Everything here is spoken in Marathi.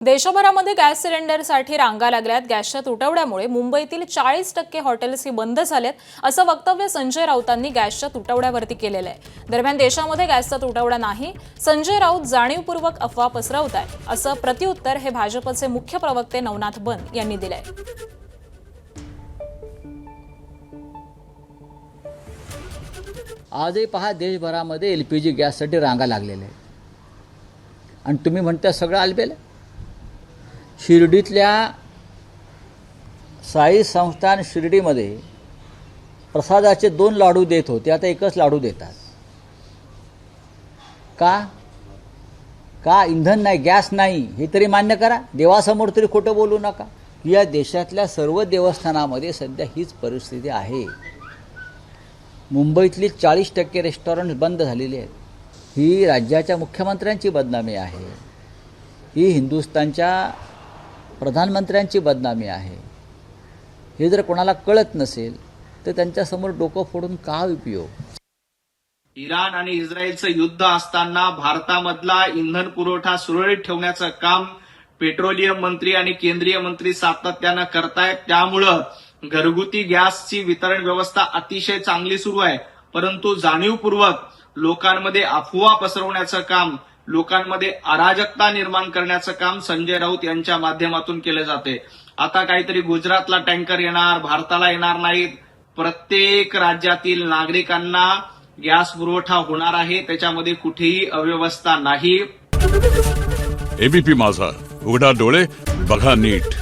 देशभरामध्ये गॅस सिलेंडरसाठी रांगा लागल्यात। गॅसच्या तुटवड्यामुळे मुंबईतील 40% हॉटेल्स ही बंद झालेत, असं वक्तव्य संजय राऊतांनी गॅसच्या तुटवड्यावरती केलेलं आहे। दरम्यान देशामध्ये गॅसचा तुटवडा नाही, संजय राऊत जाणीवपूर्वक अफवा पसरवत आहेत, असं प्रत्युत्तर हे भाजपचे मुख्य प्रवक्ते नवनाथ बन यांनी दिलंय। आजही पहा, देशभरामध्ये LPG गॅससाठी रांगा लागलेल्या आहेत आणि तुम्ही म्हणता सगळं आलबेल। शिर्डीतल्या साई संस्थान शिर्डीमध्ये प्रसादाचे 2 लाडू देत होते, आता एकच लाडू देतात। का इंधन नाही, गॅस नाही, हे तरी मान्य करा। देवासमोर तरी खोटं बोलू नका। या देशातल्या सर्व देवस्थानामध्ये सध्या हीच परिस्थिती आहे। मुंबईतली 40% रेस्टॉरंट बंद झालेली आहेत। ही राज्याच्या मुख्यमंत्र्यांची बदनामी आहे, ही हिंदुस्थानच्या प्रधानमंत्र्यांची बदनामी आहे। हे जर कोणाला कळत नसेल तर त्यांच्यासमोर डोकं फोडून का उपयोग। इराण आणि इस्रायलचं युद्ध असताना भारतामधला इंधन पुरवठा सुरळीत ठेवण्याचं काम पेट्रोलियम मंत्री आणि केंद्रीय मंत्री सातत्यानं करतायत। त्यामुळं घरगुती गॅसची वितरण व्यवस्था अतिशय चांगली सुरू आहे, परंतु जाणीवपूर्वक लोकांमध्ये अफवा पसरवण्याचं काम, लोकांमध्ये अराजकता निर्माण करण्याचं काम संजय राऊत यांच्या माध्यमातून केलं जाते। आता काहीतरी गुजरातला टँकर येणार, भारताला येणार नाहीत, प्रत्येक राज्यातील नागरिकांना गॅस पुरवठा होणार आहे, त्याच्यामध्ये कुठेही अव्यवस्था नाही। एबीपी माझा, उघडा डोळे बघा नीट।